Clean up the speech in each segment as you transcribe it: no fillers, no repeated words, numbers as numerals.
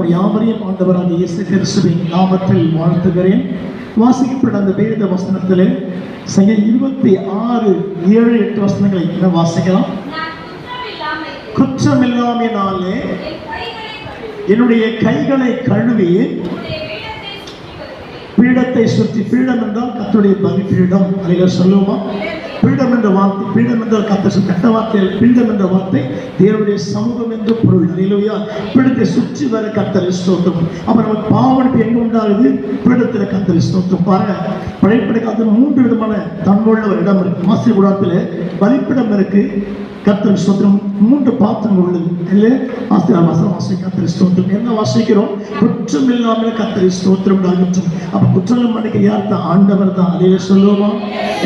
உங்கள் யாவரையும் ஆண்டவராக இயேசு கிறிஸ்துவின் நாமத்தில் வாழ்த்துகிறேன். வாசிக்கப்பட்ட அந்த வேத வசனத்தில் சங்கீதம் 26:7-8 வசனங்களை என்ன வாசிக்கலாம்? குற்றமில்லாமையினாலே என்னுடைய கைகளை கழுவி பீடத்தை சுற்றி, பீடம் என்றால் கர்த்தருடைய பலிபீடம், அதை சொல்லுவோமா? பீடம் என்ற வார்த்தை, பீடம் என்றால் கர்த்தர் கட்ட வார்த்தையில் பீடம் என்ற வார்த்தை தேவனுடைய சமூகம் என்று பொருள். அல்லேலூயா. பீடத்தை சுற்றி வர கர்த்தரை ஸ்தோத்திரம். அப்ப நமக்கு பாவமன்னிப்பு எங்க உண்டாகுது? பீடத்தில் கர்த்தரை ஸ்தோத்திரம். பாருங்க, பழைய காலத்தில் 3 விதமான தன்மையுள்ள ஒரு இடம் இருக்கு. ஆசீர்வாதத்தில் பலிப்பிடம் இருக்கு, கர்த்தர் ஸ்தோத்திரம். 3 பாத்திரம் உள்ளது. இல்லை ஆசீர்வாதம் கர்த்தரை ஸ்தோத்திரம். என்ன வாசிக்கிறோம்? குற்றம் இல்லாமல் கர்த்தரை ஸ்தோத்திரம் ஆகட்டும். அப்ப குற்றம் மன்னிக்க யார் தான்? ஆண்டவர் தான். அதையே சொல்லுவோமா?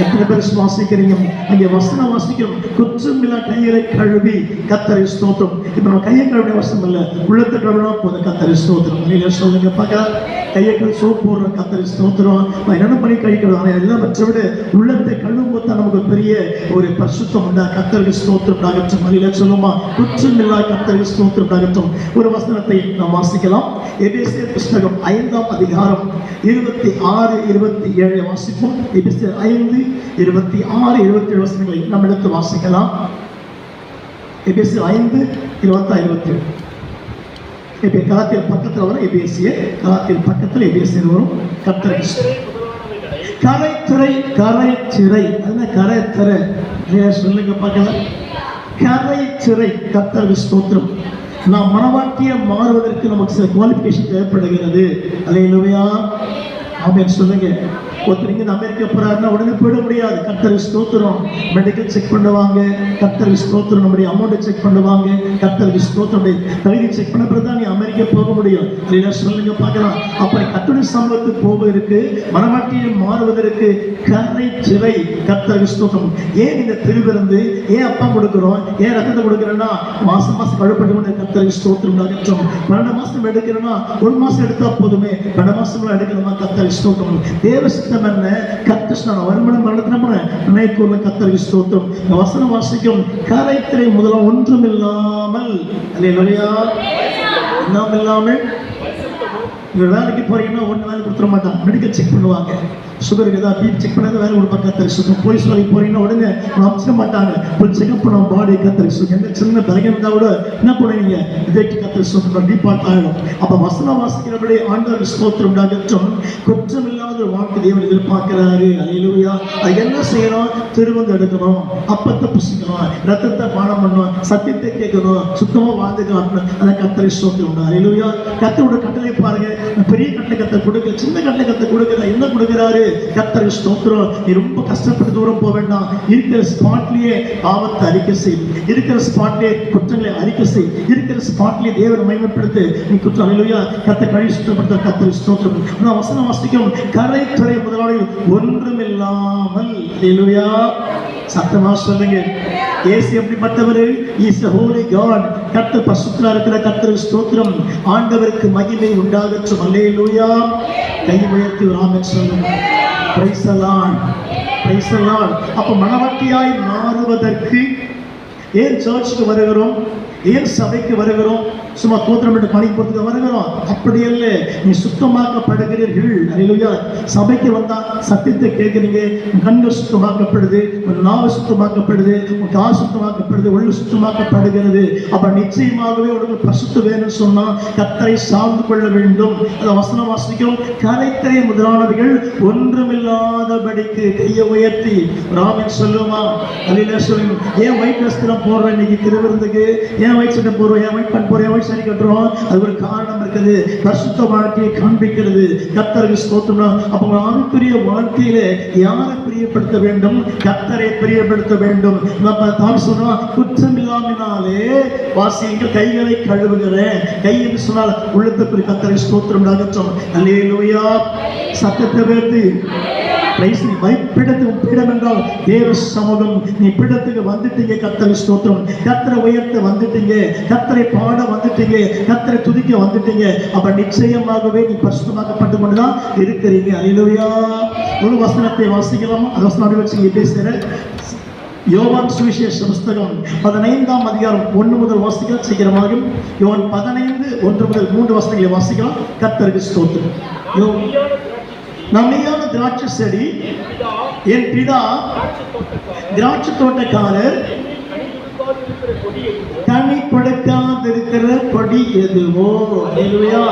எத்தனை பேர் வாசிக்கிறீங்க? அங்கே வசனம் வாசிக்கிறோம். குற்றம் இல்லா கைகளை கழுவி கர்த்தரை ஸ்தோத்திரம். இப்ப நம்ம கையை கழுவின வசனம் இல்ல, உள்ளத்தை கழுவினா போதும் கர்த்தரை ஸ்தோத்திரம். நீங்க சொல்லுங்க பார்க்கலாம். கையை கழுவி சோப்பு போடுற கர்த்தரை ஸ்தோத்திரம். என்ன பண்ணி கழிக்கிறோம்? ஆனால் எல்லாம் மற்ற விட உள்ளத்தை கழுவும் போது நமக்கு பெரிய ஒரு பரிசுத்தம் உண்டா. கர்த்தருக்கு ஸ்தோத்திரம் ஆகட்டும். அதில் சொல்லுமா? குற்றம் இல்லா கர்த்தருக்கு ஸ்தோத்திரம் ஆகட்டும். ஒரு வசனத்தை நாம் வாசிக்கலாம். எபேசியர் புஸ்தகம் 5ஆம் அதிகாரம் 26-27 வாசிப்போம். எபேசியர் 5:26-27 வசனங்களை நாம் எடுத்து வாசிக்கலாம். எபேசியர் 5:26-27. இப்ப கலாத்தியர் பக்கத்தில் வரும் எபேசியர், கலாத்தியர் பக்கத்தில் எபேசியர் வரும். கர்த்தருக்கு கரைத்திரை, கரைத்திரை அதுனா கரைத்திரை சொல்லுங்க பார்க்கலாம். கரைத்திரை கர்த்தருக்கு ஸ்தோத்திரம். நாம் மனவாட்டிய மாறுவதற்கு நமக்கு சில குவாலிஃபிகேஷன் தேவைப்படுகிறது. அல்லேலூயா. ஆமென் சொல்லுங்க. ஒருத்தர் அமெரிக்கா போறாருன்னா உடனே போயிட முடியாது. கர்த்தருக்கு ஸ்தோத்திரம். மெடிக்கல் செக் பண்ணுவாங்க, கர்த்தருக்கு ஸ்தோத்திரம். நம்முடைய அமௌண்ட் செக் பண்ணுவாங்க, கர்த்தருக்கு ஸ்தோத்திரம். தகுதி செக் பண்ண பிறகு தான் நீ அமெரிக்கா போக முடியும். அதை சொல்லுங்க பார்க்கலாம். அப்படி கர்த்தருடைய சமூகத்துக்கு போவதற்கு, மனவாட்டியை மாறுவதற்கு கரை சிறை கர்த்தருக்கு ஸ்தோத்திரம். ஏன் இந்த திருவிருந்து, ஏன் அப்பா கொடுக்கிறோம், ஏன் ரத்தத்தை கொடுக்கிறோன்னா மாசம் கழுப்பட்டு கொண்டு கர்த்தருக்கு ஸ்தோத்திரம் அகற்றும். 12 மாசம் எடுக்கிறோன்னா 1 மாசம் எடுத்தா போதுமே, 12 மாசம் எடுக்கணுமா கர்த்தருக்கு ஸ்தோத்திரம். தேவ என்ன கர்த்தர் வருமானம் நடத்தின நினைக்கூர்ல கர்த்தருக்கு ஸ்தோத்திரம். வசனம் வாசிக்கும். கரைத்திரை முதலாம் ஒன்றும் இல்லாமல், அல்லேலூயா, எல்லாம் இல்லாமல். வேலைக்கு போறீங்கன்னா 1 நாள் கொடுத்துட மாட்டாங்க. மெடிக்கல் செக் பண்ணுவாங்க, சுகருக்கு ஏதாவது பிபி செக் பண்ணாத வேலை ஒரு பக்கம் கர்த்தருக்கு ஸ்தோத்திரம். போலீஸ் வேலைக்கு போறீங்கன்னா உடனே அனுப்பிச்சிட மாட்டாங்க. ஒரு செக்அப் பண்ண பாடி கர்த்தருக்கு ஸ்தோத்திரம். எந்த சின்ன பலகம் இருந்தால் கூட என்ன பண்ணுவீங்க? இதற்கு கர்த்தருக்கு ஸ்தோத்திரம் டீபார்ட் ஆகிடும். அப்ப வசனம் வாசிக்கிறபடி ஆண்டவருக்கு ஸ்தோத்திரம் உண்டாகட்டும். குற்றம் இல்லாத ஒரு வாழ்க்கை தேவன் எதிர்பார்க்கிறாரு. அல்லேலூயா. அது என்ன செய்யணும்? திருவந்து எடுக்கணும், அப்பத்தை புசிக்கணும், ரத்தத்தை பானம் பண்ணணும், சத்தியத்தை கேட்கணும், சுத்தமா வாழ்ந்துக்கணும். அதை கர்த்தருக்கு ஸ்தோத்திரம் உண்டு. அல்லேலூயா. கர்த்தரோட கட்டளை பாருங்க. பெரிய கட்டளை கர்த்தர் கொடுக்கல, சின்ன கட்டளை கர்த்தர் கொடுக்கல. என்ன கொடுக்கிறாரு? கர்த்தருக்கு ஸ்தோத்திரம். நீ ரொம்ப கஷ்டப்பட்டு தூரம் போக வேண்டாம். இருக்கிற ஸ்பாட்லயே பாவத்தை அறிக்கை செய், இருக்கிற ஸ்பாட்லயே குற்றங்களை அறிக்கை செய், இருக்கிற ஸ்பாட்லயே தேவனை மகிமைப்படுத்து. நீ குற்றம், அல்லேலூயா, கர்த்தர் கழுவி சுத்தப்படுத்த கர்த்தருக்கு ஸ்தோத்திரம். நான் வசனம் வாசிக்கும். கரைத்துறை முதலாளிகள் ஒன்றுமில்லாமல், அல்லேலூயா, சத்தமா சொல்லுங்க. இயேசு எப்படிப்பட்டவர்? Is a holy God. கர்த்தர் பரிசுத்தரா இருக்கிற கர்த்தருக்கு ஸ்தோத்திரம். ஆண்டவருக்கு மகிமை உண்டாகட்டும். அல்லேலூயா. கை உயர்த்தி ஒரு ஆமென் சொல்லுங்க. Praise the Lord, praise the Lord. அப்ப மனவாட்டியாய் மாறுவதற்கு ஏன் சர்ச்சுக்கு வருகிறோம்? ஏன் சபைக்கு வருகிறோம்? சும்மா தோத்திரம் என்று காணிக்க போறதுக்கு வருகிறோம்? அப்படி அல்ல. நீ சுத்தமாக்கப்படுகிறீர்கள். அல்லேலூயா. சபைக்கு வந்தா சத்தியத்தை கேட்கிறீங்க, உன் கண்கள் சுத்தமாக்கப்படுது, உன் நாவு சுத்தமாக்கப்படுது, உன் கால் சுத்தமாக்கப்படுது, உள்ள சுத்தமாக்கப்படுகிறது. அப்ப நிச்சயமாகவே உனக்கு பரிசுத்தம் வேணும்னு சொன்னா கர்த்தரை சார்ந்து கொள்ள வேண்டும். அந்த வசனம் வாசிக்கும். கரைத்திரை முதலானவர்கள் ஒன்றுமில்லாதபடிக்கு கையை உயர்த்தி ராமன் சொல்லுமா? அல்லேலூயா சொல்லுங்க. ஏன் ஒயிட் ட்ரெஸ் தான் போடுறேன் இன்னைக்கு திருவிருந்துக்கு? ஏன் ஒயிட் சட்டை போடுறோம், ஏன் ஒயிட் பேண்ட் போடுறோம், ஏன் சரி கட்டுறோம்? அது ஒரு காரணம் இருக்குது. பரிசுத்த வாழ்க்கையை காண்பிக்கிறது. கர்த்தருக்கு ஸ்தோத்திரம். அப்ப ஆவிக்குரிய வாழ்க்கையில யாரை பிரியப்படுத்த வேண்டும்? கர்த்தரை பிரியப்படுத்த வேண்டும். நம்ம தான் சொன்னோம், குற்றம் இல்லாமனாலே வாசியங்கள் கைகளை கழுவுகிறேன். கை என்று சொன்னால் உள்ளத்துக்குரிய கர்த்தரை ஸ்தோத்திரம் ஆகட்டும். அல்லேலூயா. சத்தத்தை வைத்து பீடம் என்றால் தேவ சமூகம். நீ பீடத்துக்கு வந்துட்டீங்க, கர்த்தருக்கு ஸ்தோத்திரம். கர்த்தரை உயர்த்த வந்துட்டீங்க, கர்த்தரை பாட வந்துட்டீங்க, கர்த்தரை துதிக்க வந்துட்டீங்க. அப்ப நிச்சயமாகவே நீ பரிசுத்தமாக்கப்பட்டு கொண்டுதான் இருக்கிறீங்க. அல்லேலூயா. ஒரு வசனத்தை வாசிக்கலாம். அந்த வசனம் வச்சு பேசுகிறேன். யோவான் சுவிசேஷ புஸ்தகம் 15ஆம் அதிகாரம் 1 முதல் வாசிக்கலாம். சீக்கிரமாக யோவான் 15 1 முதல் 3 வசனங்களை வாசிக்கலாம். கர்த்தருக்கு ஸ்தோத்திரம். நம்மையான திராட்சை செடி, என் பிதா திராட்சை தோட்டக்காரர், கனி கொடுக்காதிருக்கிற கொடி எதுவோ? அல்லேலூயா.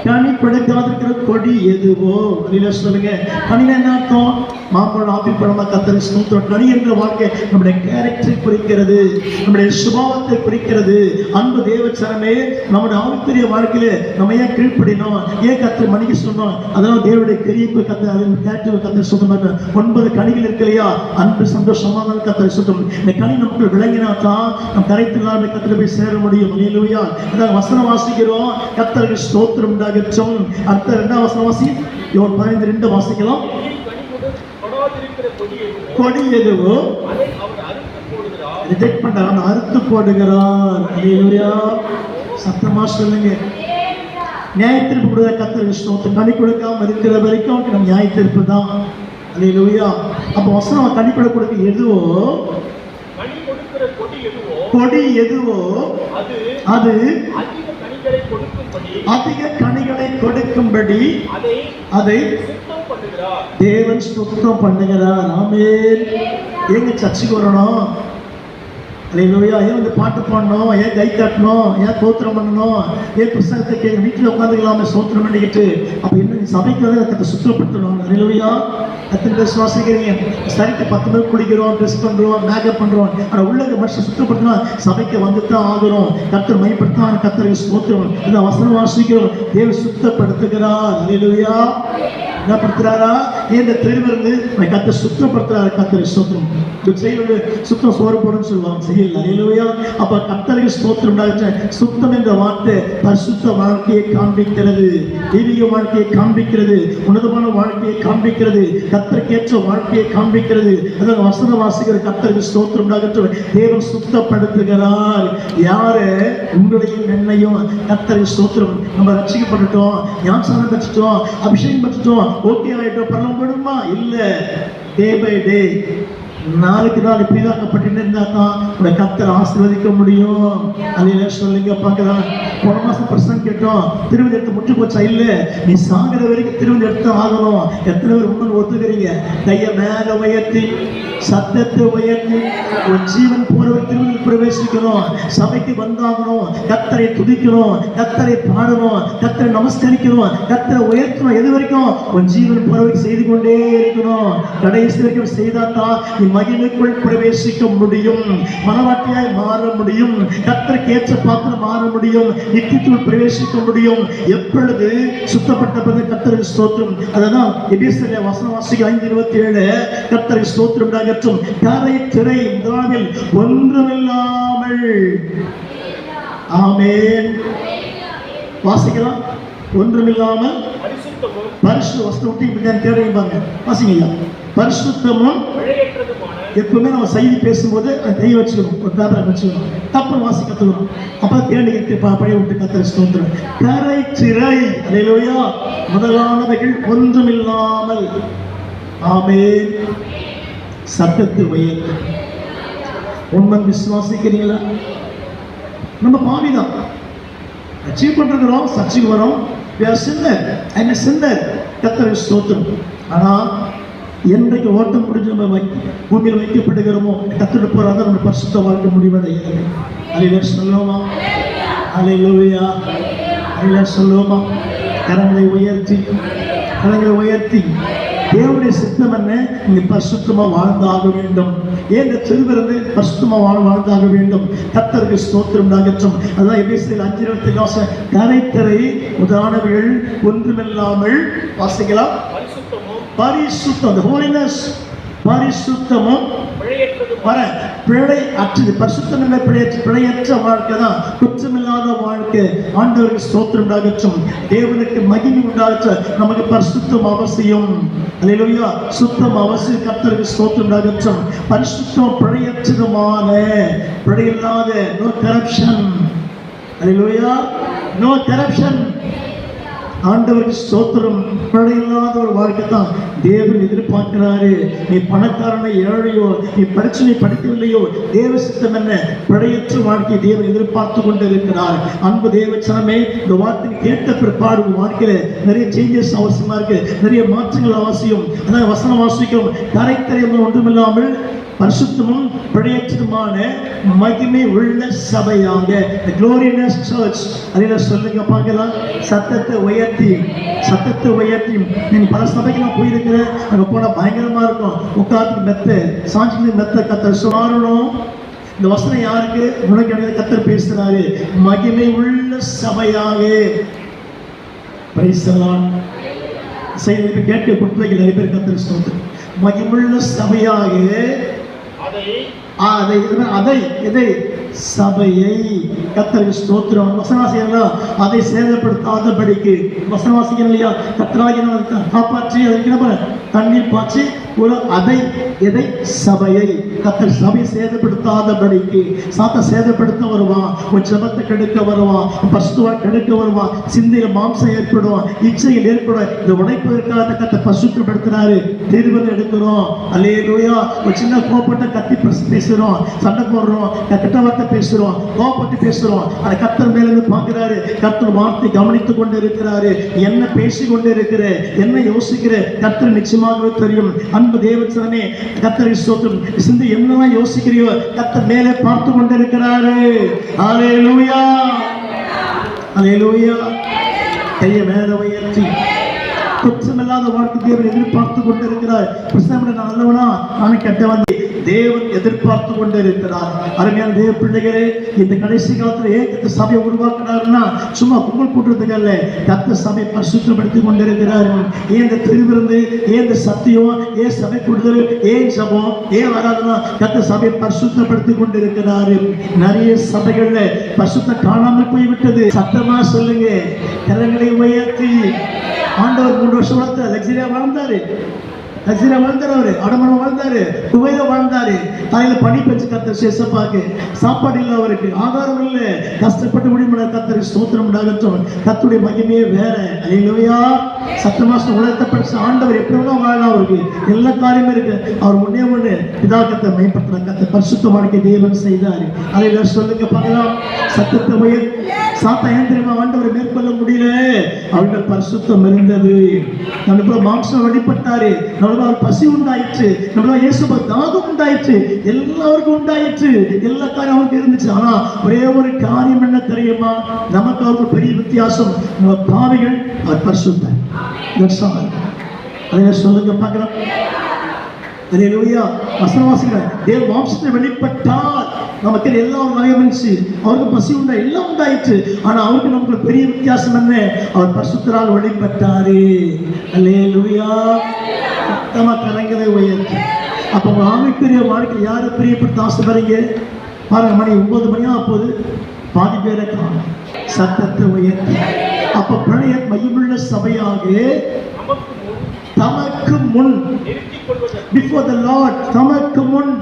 கனி கொடுக்காதிருக்கிற கொடி எதுவோ? அல்லேலூயா சொல்லுங்க. கனினா என்ன அர்த்தம்? மாம்பழம், ஆப்பிள் பழமா? கர்த்தருக்கு ஸ்தோத்திரம். கனி என்ற வாழ்க்கை நம்முடைய கேரக்டரை குறிக்கிறது, நம்முடைய சுபாவத்தை குறிக்கிறது. அன்பு தேவச்சனமே, நம்முடைய ஆவிக்குரிய வாழ்க்கையில நம்ம ஏன் கீழ்ப்படினோம், ஏன் கர்த்தர் மணிக்கு சொன்னோம்? அதனால தேவனுடைய கிரியைக்கு கர்த்தர் சொல்லுங்க. 9 கனிகள் இருக்கு இல்லையா? அன்பு, சந்தோஷமான கர்த்தர் சொல்லும். இந்த கனி நமக்கு விளங்கினா தான் நம் கரைத்தினால் கர்த்தரை போய் சேர முடியும். அல்லேலூயா. அதான் வசனம் வாசிக்கிறோம். கர்த்தருக்கு ஸ்தோத்திரம் உண்டாகட்டும். அடுத்த 2ஆம் வசனம் வாசி. யோவான் 15:2 வாசிக்கலாம். கொடி எதுவோ ரிஜெக்ட் பண்றாங்க, அறுத்து போடுகிறார். அல்லேலூயா. சத்தமா சொல்லுங்க. நியாயத்தீர்ப்பு கொடுத்த கர்த்தருக்கு ஸ்தோத்திரம். கனி கொடுக்காம இருக்கிற வரைக்கும் நம்ம நியாயத்தீர்ப்பு தான். அல்லேலூயா. அப்ப வசனம் கனி கொடுக்க எதுவோ, கொடி எதுவோ அது அதிக கனிகளை கொடுக்கும்படி அதை தேவன் சுத்தம் பண்ணுகிறார். ஆமென். எங்க சர்ச்சுக்கு வரணும்? அல்லேலூயா. ஏன் வந்து பாட்டு பாடணும், ஏன் கை தட்டணும், ஏன் தோத்திரம் பண்ணணும், ஏன் புஸ்தகத்தை கேட்க வீட்டில் உட்காந்துக்கலாமே சோத்திரம் பண்ணிக்கிட்டு? அப்ப என்ன சபைக்கு வந்து அதை சுத்தப்படுத்தணும். அல்லேலூயா. எத்தனை பேர் சுவாசிக்கிறீங்க? சரிக்கு 10 பேர் குளிக்கிறோம், ட்ரெஸ் பண்றோம், மேக்கப் பண்றோம். ஆனா உள்ள மனுஷன் சுத்தப்படுத்தணும். சபைக்கு வந்துதான் ஆகிறோம். கர்த்தர் மையப்படுத்தான். கர்த்தருக்கு ஸ்தோத்திரம். இந்த வசனம் வாசிக்கிறோம். தேவன் சுத்தப்படுத்துகிறார். அல்லேலூயா. என்ன படுத்துறாரா? இந்த தெருவிலிருந்து கர்த்தர் சுத்தப்படுத்துறாரு. கர்த்தருக்கு ஸ்தோத்திரம். சுத்தம் சோறு போடுன்னு சொல்லுவாங்க. செய்யல. அல்லேலூயா. அப்ப கர்த்தருக்கு ஸ்தோத்திரம் உண்டாகட்டும். சுத்தம் என்ற வார்த்தை பரிசுத்த வாழ்க்கையை காண்பிக்கிறது, தெய்வீக வாழ்க்கையை காண்பிக்கிறது, உன்னதமான வாழ்க்கையை காண்பிக்கிறது, கர்த்தருக்கேற்ற வாழ்க்கையை காண்பிக்கிறது. அதான் வசன வாசிக்கிற கர்த்தருக்கு ஸ்தோத்திரம் உண்டாகட்டும். தேவன் சுத்தப்படுத்துகிறார். யாரு? உங்களையும் என்னையும். கர்த்தருக்கு ஸ்தோத்திரம். நம்ம ரட்சிக்கப்பட்டுட்டோம், ஞானஸ்நானம் பெற்றுட்டோம், அபிஷேகம் பெற்றுட்டோம், ஓகே ஆயிட்டோம், பரலோகம் போயிடுமா? இல்ல. டே பை டே, நாளுக்கு நாள் இப்படிதாக்கப்பட்டு இருந்தா தான் உங்களை கர்த்தர் ஆசீர்வதிக்க முடியும். அல்லேலூயா சொல்லுங்க பார்க்கலாம். போன மாசம் பிரசங்கம் கேட்டோம். திருவிழா எடுத்து முற்று போச்சா? இல்ல. நீ சாகிற வரைக்கும் திருவிழா எடுத்து ஆகணும். எத்தனை பேர் உண்மை ஒத்துக்கிறீங்க? கையை மேல உயர்த்தி, சத்தத்தை உயர்த்தி, ஒரு ஜீவன் போறவர் திருவிழா பிரவேசிக்கணும். சபைக்கு வந்தாகணும். கர்த்தரை துதிக்கணும், கர்த்தரை பாடணும், கர்த்தரை நமஸ்கரிக்கணும், கர்த்தரை உயர்த்தணும். எது வரைக்கும்? உன் ஜீவன் போறவருக்கு செய்து கொண்டே இருக்கணும். கடைசி வரைக்கும் செய்தாதான் நீ மகிமைக்குள் பிரவேசிக்க முடியும், மனவாட்டியாய் மாற முடியும், கர்த்தருக்கு ஏற்ற பாத்திரம் மாற முடியும், நித்தியத்துக்குள் பிரவேசிக்க முடியும். எப்பொழுது? சுத்தப்பட்ட பிறகு. கர்த்தருக்கு ஸ்தோத்திரம். அதுதான் எபேசியர் வசனம் வாசிக்க 5:27. கர்த்தருக்கு ஸ்தோத்திரம் உண்டாகட்டும். கரை திரை முதலாவில் ஒன்றுமில்லாமல். ஆமென். வாசிக்கலாம். ஒன்றுமில்லாமல் பரிசு வஸ்துவத்தை தேடுங்க. வாசிங்க. பரிசுத்தமும் எப்பவுமே நம்ம செய்தி பேசும்போது கை வச்சுக்கணும், ஒரு பேப்பரை வச்சுக்கணும். தப்பு வாசி கத்துக்கணும். அப்ப தேடி பழைய விட்டு கர்த்தருக்கு ஸ்தோத்திரம். கரை திரை. அல்லேலூயா. முதலானவைகள் ஒன்றுமில்லாமல். ஆமென். சத்தத்தை உயர்த்து. உண்மை விசுவாசிக்கிறீங்களா? நம்ம பாவிதான், அச்சீவ் பண்றோம், சர்ச்சைக்கு வரோம். கர்த்தருக்கு ஸ்தோத்திரம். ஆனா என்றைக்கு ஓட்டம் முடிஞ்சு நம்ம பூமியில் வைக்கப்படுகிறோமோ கத்துட்டு போறாங்க நம்ம பரிசுத்த வாழ்க்கை முடிவடைகிறது. அல்லேலூயா சொல்லுவோமா? அல்லேலூயா. அல்லேலூயா சொல்லுவோமா? கரங்களை உயர்த்தி, கரங்களை உயர்த்தி. தேவனுடைய சித்தம் என்ன? நீங்க பரிசுத்தமா வாழ்ந்தாக வேண்டும். ஏன் இந்த செல்விருந்து பரிசுத்தமா வாழ்ந்தாக வேண்டும். கர்த்தருக்கு ஸ்தோத்திரம் உண்டாகட்டும். அதான் எபேசியர் 5:28 கரைத்தரை முதலானவைகள் ஒன்றுமில்லாமல். வாசிக்கலாம். பரிசுத்தம், ஹோலினஸ். பரிசுத்தமும் பிழை அற்றது. பரிசுத்தம் என்ற பிழையற்ற வாழ்க்கை தான் குற்றமில்லாத வாழ்க்கை. ஆண்டவருக்கு ஸ்தோத்திரம் உண்டாகட்டும். தேவனுக்கு மகிமை உண்டாகட்டும். நமக்கு பரிசுத்தம் அவசியம். அல்லேலூயா. சுத்தம் அவசியம். கர்த்தருக்கு ஸ்தோத்திரம் உண்டாகட்டும். பரிசுத்தம் பிழையற்றதுமான, பிழையில்லாத, நோ கரப்ஷன். அல்லேலூயா. No corruption. ஆண்டவருக்கு ஸ்தோத்திரம். இல்லாத ஒரு வாழ்க்கை தான் தேவன் எதிர்பார்க்கிறாரு. நீ பணக்காரனை ஏழையோ, நீ படிச்சு நீ படிக்கவில்லையோ, தேவ சித்தம் என்ன? பிழையற்ற வாழ்க்கை தேவன் எதிர்பார்த்து கொண்டு இருக்கிறார். அன்பு தேவச்சனமே, இந்த வார்த்தை கேட்ட பிற்பாடு உங்க வாழ்க்கையில நிறைய சேஞ்சஸ் அவசியமா இருக்கு, நிறைய மாற்றங்கள் அவசியம். அதான் வசனம் வாசிக்கிறோம், தரைத்தரையும் ஒன்றுமில்லாமல் பரிசுத்தமும் பிழையற்றதுமான மகிமை உள்ள சபையாக, க்ளோரியஸ் சர்ச். அதில் சொல்லுங்க பார்க்கலாம். சத்தத்தை உயர்த்தி, சத்தத்தை உயர்த்தி. நீங்க பல சபைக்கு நான் போயிருக்கிறேன், அங்க போனா பயங்கரமா இருக்கும். உட்காந்து மெத்த சாஞ்சி மெத்த கத்தர் சொல்லணும். இந்த வசனம் யாருக்கு? உனக்கு எனக்கு கத்தர் பேசுறாரு. மகிமை உள்ள சபையாக கேட்க குற்றங்களை நிறைய பேர் கத்தர் சொல்றது. மகிமுள்ள சபையாக எதை? சபையை. கர்த்தருக்கு ஸ்தோத்திரம். வசனவாசிகள் அதை சேதப்படுத்தாதபடிக்கு வசனவாசிகள் இல்லையா, கர்த்தராகிய காப்பாற்றி அதற்கு தண்ணீர் பாய்ச்சி ஒரு எதை? சபையை. கர்த்தர் சபை சேதப்படுத்தாதபடிக்கு. சாத்த சேதப்படுத்த வருவான், ஒரு ஜபத்தை கெடுக்க வருவான், பசுவா கெடுக்க வருவான், சிந்தையில மாம்சம் ஏற்படும், இச்சையில் ஏற்படும். இந்த உடைப்பதற்காக கர்த்தர் பசுத்தப்படுத்துறாரு. தீர்வுகள் எடுக்கிறோம். அல்லேலூயா. ஒரு சின்ன கோபப்பட்ட கத்தி பேசுறோம், சண்டை போடுறோம், கெட்ட வார்த்தை பேசுறோம், கோபப்பட்டு பேசுறோம். அதை கர்த்தர் மேல இருந்து பார்க்கிறாரு. கர்த்தர் வார்த்தை கவனித்துக் கொண்டு இருக்கிறாரு. என்ன பேசிக் கொண்டு இருக்கிற, என்ன யோசிக்கிற, கர்த்தர் நிச்சயமாகவே தெரியும். அன்பு தேவச்சனமே, கர்த்தருக்கு ஸ்தோத்திரம். சிந்தை என்னெல்லாம் யோசிக்கிறியோ கர்த்தர் மேலே பார்த்து கொண்டு இருக்கிறாரு. அல்லேலூயா, அல்லேலூயா. கையை மேல உயர்த்தி குற்றமில்லாத வாழ்க்கை தேவன் எதிர்பார்த்து கொண்டு இருக்கிறார். நான் நல்லவனா, நான் கெட்டவன், தேவன் எதிர்பார்த்து கொண்டு இருக்கிறார். அருமையான தேவ பிள்ளைகளே, இந்த கடைசி காலத்துல ஏன் சபையை உருவாக்குறாருன்னா சும்மா கும்பல் போட்டுறதுக்கல்ல, கர்த்தர் சபையை பரிசுத்தப்படுத்தி கொண்டு இருக்கிறார். ஏன் இந்த திருவிருந்து, ஏன் இந்த சத்தியம், ஏன் சபை கூடுதல், ஏன் ஜபம், ஏன் வராதுன்னா கர்த்தர் சபையை பரிசுத்தப்படுத்தி கொண்டு இருக்கிறாரு. நிறைய சபைகள்ல பரிசுத்தம் காணாமல் போய்விட்டது. சத்தமா சொல்லுங்க, கரங்களை உயர்த்தி. ஆண்டவர் 3 வருஷம் வளர்த்த லக்ஸரியா வாழ்ந்தாரு, லக்ஸரியா வாழ்ந்தாரு, அவரு அடமரம் வாழ்ந்தாரு, குவையில வாழ்ந்தாரு. தலையில பனி பச்சு கர்த்தர் சேசப்பாக்கு. சாப்பாடு இல்லை அவருக்கு, ஆகாரம் இல்லை, கஷ்டப்பட்டு முடியுமா. கர்த்தர் ஸ்தோத்திரம் உண்டாகட்டும். கர்த்தருடைய மகிமையே வேற. அல்லேலூயா. சத்தமாசம் உலகத்தை ஆண்டவர் எப்படி வேணா வாழலாம், அவருக்கு எல்லா காரியமும் இருக்கு. அவர் ஒண்ணு பிதாக்கத்தை மேம்படுத்துற கர்த்தர் பரிசுத்த வாழ்க்கை தேவன் செய்தாரு. அதை சொல்லுங்க பார்க்கலாம். சத்தத்தை உயர். சாத்தா ஏன் தெரியுமா ஆண்டவரை மேற்கொள்ள முடியல? அவருடைய பரிசுத்தம் இருந்தது. நம்மள மாம்சம் வெளிப்பட்டாரு, நம்மள பசி உண்டாயிற்று, நம்மள இயேசுவ தாகம் உண்டாயிற்று, எல்லாருக்கும் உண்டாயிற்று, எல்லா காரியம் அவருக்கு இருந்துச்சு. ஆனா ஒரே ஒரு காரியம் என்ன தெரியுமா? நமக்கு அவருக்கு பெரிய வித்தியாசம். நம்ம பாவிகள், அவர் பரிசுத்தர். அதை சொல்லுங்க பார்க்கலாம். அல்லேலூயா. வசனவாசிகள் தேவ மாம்சத்தை வெளிப்பட்டால் நமக்கு எல்லாம் இருந்துச்சு, அவருக்கு பசி உண்டா, எல்லாம் உண்டாயிற்று. ஆனா அவருக்கு நமக்கு பெரிய வித்தியாசம் என்ன? அவர் பரிசுத்தரால் வெளிப்பட்டாரு. அல்லேலூயா. நம்ம கரங்களை உயர்த்தி. அப்ப உங்க ஆவிக்குரிய வாழ்க்கை யாரை பிரியப்படுத்த ஆசைப்படுறீங்க? பாருங்க, மணி 9 மணியா அப்போது பாதி பேரை காணும். சத்தத்தை உயர்த்தி. அப்ப பழைய மையமுள்ள சபையாக தமக்கு முன், before the Lord, தமக்கு முன்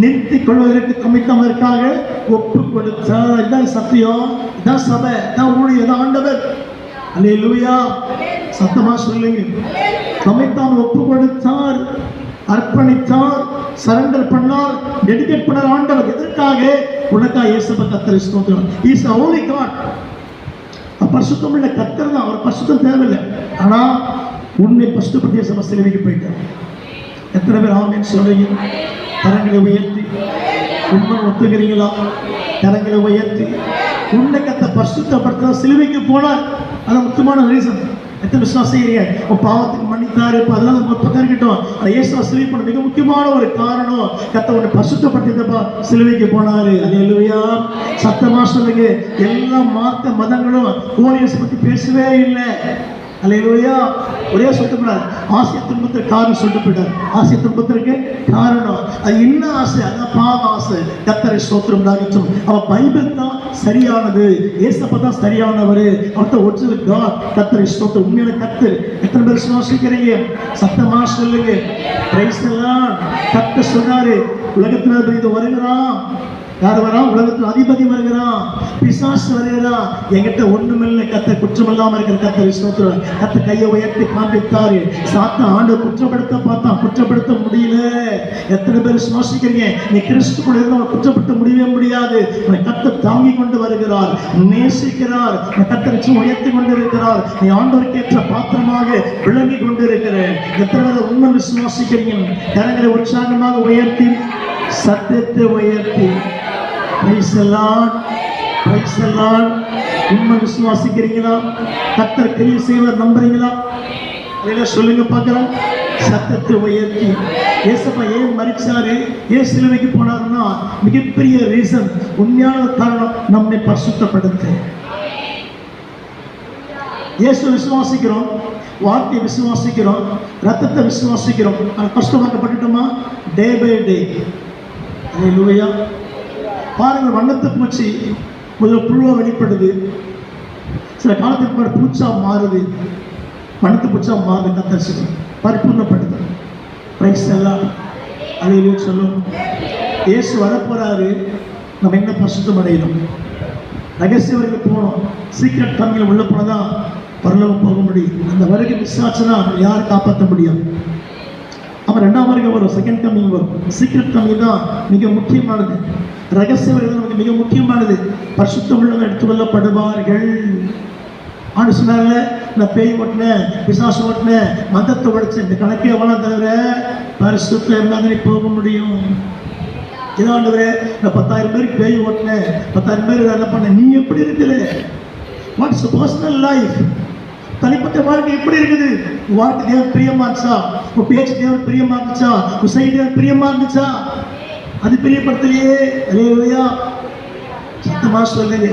நிறுத்திக் கொள்வதற்கு கமித்தவருக்காக ஒப்பு கொடுத்தார். இதான் சத்தியம், இதான் சபை, இதான் ஊழியம், இதான் ஆண்டவர். அல்லேலூயா. சத்தமா சொல்லுங்க. கமித்தார், ஒப்பு கொடுத்தார், அர்ப்பணித்தார், சரண்டர் பண்ணார், டெடிகேட் பண்ணார். ஆண்டவர் எதற்காக? உனக்காக. இயேசுவை கர்த்தர் ஸ்தோத்திரம். He is the only God. பரிசுத்தம் உள்ள கர்த்தர் தான். அவர் பரிசுத்தம் தேவையில்லை. ஆனா உன்னை பரிசுத்தப்படுத்திய சபை சிலுவைக்கு போயிட்டார். எத்தனை பேர் ஆமென் சொல்றீங்க? கரங்களை உயர்த்தி. உண்மை ஒத்துக்கிறீங்களா? கரங்களை உயர்த்தி. உன்னை கர்த்தர் பரிசுத்தப்படுத்த சிலுவைக்கு போனார். அது முக்கியமான ரீசன். எத்தனை விசுவாசிக்கிறீங்க? பாவத்துக்கு மன்னித்தாரு, அதெல்லாம் பக்கம் இருக்கட்டும். இயேசுவை சிலுவை பண்ண மிக முக்கியமான ஒரு காரணம், கர்த்தர் உன்னை பரிசுத்தப்படுத்தியதப்பா சிலுவைக்கு போனாரு. அல்லேலூயா. சத்தமா சொல்லுங்க. எல்லா மார்க்க மதங்களும் ஹோலினஸ் பத்தி பேசவே இல்லை. அல்லேலூயா. ஒரே சொல்லிட்டு போனார், ஆசை துன்பத்திற்கு காரணம் சொல்லிட்டு போயிட்டார். ஆசை துன்பத்திற்கு காரணம் அது என்ன ஆசை? அதான் பாவ ஆசை. கர்த்தரை ஸ்தோத்திரம் உண்டாகட்டும். அவன் பைபிள் தான் சரியானது, ஏசப்பா தான் சரியானவர், அவர்தான் ஒரிஜினல் காட். கர்த்தரை ஸ்தோத்திரம். உண்மையான கர்த்தர். எத்தனை பேர் விசுவாசிக்கிறீங்க? சத்தமா சொல்லுங்க. Praise the Lord. கர்த்தர் சொன்னாரு, உலகத்துல இது வருகிறான், யார் வரா? உலகத்தில் அதிபதி வருகிறான், பிசாசு வருகிறான். என்கிட்ட ஒண்ணுமில்லை, கர்த்தர் குற்றமில்லாம இருக்கிற கர்த்தர் ஸ்தோத்திரம். கர்த்தர் கையை உயர்த்தி காண்பித்தாரு. சாத்தான் ஆண்டவர் குற்றப்படுத்த பார்த்தான், குற்றப்படுத்த முடியல. எத்தனை பேர் விசுவாசிக்கிறீங்க? நீ கிறிஸ்துக்குள்ள இருந்தவன் குற்றப்படுத்த முடியவே முடியாது. கர்த்தர் தாங்கி கொண்டு வருகிறார், நேசிக்கிறார், கர்த்தரை உயர்த்தி கொண்டு இருக்கிறார். நீ ஆண்டவருக்கு ஏற்ற பாத்திரமாக விளங்கி கொண்டு இருக்கிற எத்தனை பேர் உண்மை விசுவாசிக்கிறீங்க? கரங்களை உற்சாகமாக உயர்த்தி, சத்தியத்தை உயர்த்தி, praise the Lord, praise the Lord. உண்மை விசுவாசிக்கிறீங்களா? கர்த்தர் கிரியை செய்வார் நம்புறீங்களா? அதெல்லாம் சொல்லுங்க பார்க்கலாம். சத்தத்தை உயர்த்தி, ஏசப்பா ஏன் மரிச்சாரு, ஏன் சிலுவைக்கு போனாருன்னா மிகப்பெரிய ரீசன், உண்மையான காரணம் நம்மை பரிசுத்தப்படுத்த. இயேசு விசுவாசிக்கிறோம், வார்த்தையை விசுவாசிக்கிறோம், ரத்தத்தை விசுவாசிக்கிறோம். ஆனால் கஷ்டமாக்கப்பட்டுட்டோமா? Day by day. அல்லேலூயா. பாருங்கள், வண்ணத்தை பூச்சி முதல்ல புழுவா வெளிப்படுது, சில காலத்துக்கு முன்னாடி பூச்சா மாறுது, வண்ணத்து பூச்சா மாறுது. கத்தரிசி பரிபூர்ணப்படுது. பிரைஸ் எல்லாம் அல்லேலூயா சொல்லும். இயேசு வரப்போறாரு, நம்ம என்ன பரிசுத்தம் அடையணும்? ரகசிய வரைக்கும் போகணும். சீக்கிரட் கம்மியில் உள்ள போனதான் பரலோகம் போக முடியும். அந்த வருகை மிஸ் ஆச்சுன்னா யார் காப்பாற்ற முடியும்? அவன் ரெண்டாம் வருகை வரும், செகண்ட் கம்மிங் வரும். சீக்கிரட் கம்மிங் தான் மிக முக்கியமானது. ரகசிய வருகை நமக்கு மிக முக்கியமானது. பரிசுத்தம் உள்ளவங்க எடுத்துக்கொள்ளப்படுவார்கள். ஆண்டு சொன்னாங்க, நான் பேய் ஓட்டினேன், பிசாசு ஓட்டினேன், மதத்தை உடைச்சேன், இந்த கணக்கே எவ்வளோ தவிர பரிசுத்தம் இருந்தாங்க நீ போக முடியும். இதாண்டவரே, நான் 10,000 பேருக்கு பேய் ஓட்டினேன், 10,000 பேர் என்ன பண்ண, நீ எப்படி இருக்கிற? What's personal life? தனிப்பட்ட வாழ்க்கை எப்படி இருக்குது? உன் வாழ்க்கை தேவன் பிரியமா இருந்துச்சா? உன் பேச்சு தேவன் பிரியமா இருந்துச்சா? உன் செய்தி தேவன் பிரியமா இருந்துச்சா? அது பிரியப்படுத்தலையே. அல்லேலூயா. சத்தமா சொல்லுங்க.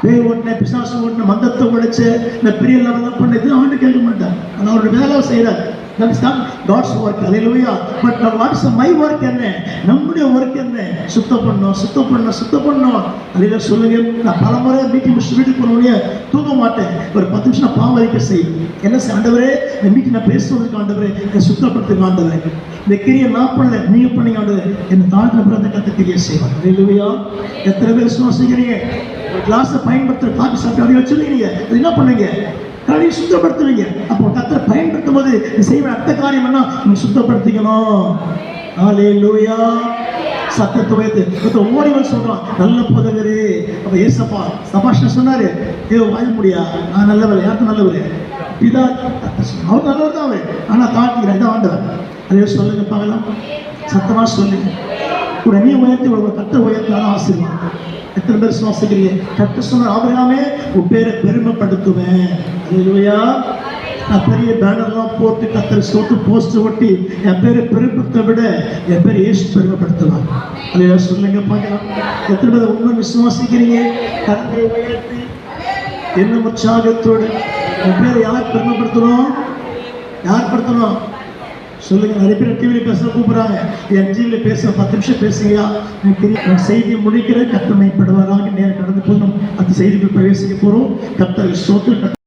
பேய் ஓட்டின, பிசாசு ஓட்டின, மந்தத்தை உடைச்ச, இந்த பெரிய லெவலில் பண்ண, இது ஆண்டு கேட்க மாட்டான். ஆனால் அவருடைய வேலை செய்கிறார். That is not God's work. Hallelujah. But what is my work என்ன? நம்முடைய ஒர்க் என்ன? சுத்தம் பண்ணணும், சுத்தம் பண்ணணும், சுத்தம் பண்ணணும். அல்லேலூயா சொல்லுங்க. நான் பலமுறை மீட்டிங் முடிச்சு வீட்டுக்கு போனோடனே தூங்க மாட்டேன். ஒரு 10 நிமிஷம் நான் பாவரிக்கை செய்யும். என்ன ஆண்டவரே, இந்த மீட்டிங் நான் பேசுவதற்கு ஆண்டவரே, என்னை சுத்தப்படுத்துங்க ஆண்டவரே. இந்த கிரியை நான் பண்ணல, நீங்க பண்ணீங்க ஆண்டவரே. என்னை தாழ்ந்த பிறந்த கத்த கிரியை செய்வார். அல்லேலூயா. எத்தனை பேர் விசுவாசிக்கிறீங்க? ஒரு கிளாஸை பயன்படுத்துகிற காப்பி சாப்பிட்டு அப்படியே வச்சுருக்கீங்க, அது என்ன பண்ணுவீங்க? கடையை சுத்தப்படுத்துவீங்க. அப்போ கத்தரை பயன்படுத்தும் போது செய்வ அடுத்த காரியம் என்ன? நீங்க சுத்தப்படுத்திக்கணும். அல்லேலூயா. சத்தத்தை வைத்து ஓடி வந்து சொல்றான், நல்ல போதகரே. அப்ப ஏசப்பா சபாஷன் சொன்னாரு, ஏ வாழ முடியா, நான் நல்லவர், யாருக்கும் நல்லவர், இதா அவர் நல்லவர் தான் அவர், ஆனா தாழ்த்திக்கிறேன், இதான் ஆண்டவர். அதே சொல்லுங்க பார்க்கலாம், சத்தமா சொல்லுங்க. கூட நீ உயர்த்தி கத்தரை உயர்த்தினாலும் ஆசீர்வாதம். எத்தனை பேர் சுவாசிக்கிறீங்க? கர்த்தர் சொன்னார், ஆபிரகாமே உன் பேரை பெருமைப்படுத்துவேன். அல்லேலூயா. நான் பெரிய பேனர்லாம் போட்டு கர்த்தரை சோத்து போஸ்ட் ஒட்டி என் பேரை பெருமைப்படுத்த விட என் பேரை இயேசு பெருமைப்படுத்தலாம். அல்லேலூயா சொல்லுங்க பார்க்கலாம். எத்தனை பேர் உண்மை விசுவாசிக்கிறீங்க? கர்த்தரை உயர்த்தி என்ன உற்சாகத்தோடு என் பேரை யார் பெருமைப்படுத்தணும்? யார் படுத்தணும்? சொல்லுங்க. நிறைய பேர் டிவியில் பேச கூப்பிடுறாங்க, என் டிவியில் பேச 10 நிமிஷம் பேசுங்கயா, நான் செய்தி முடிக்கிற கர்த்தர் மையப்படுவாராக. நேரம் கடந்து போகணும். அந்த செய்திக்கு பிரவேசிக்க போறோம். கர்த்தர் ஸ்தோத்திரம்.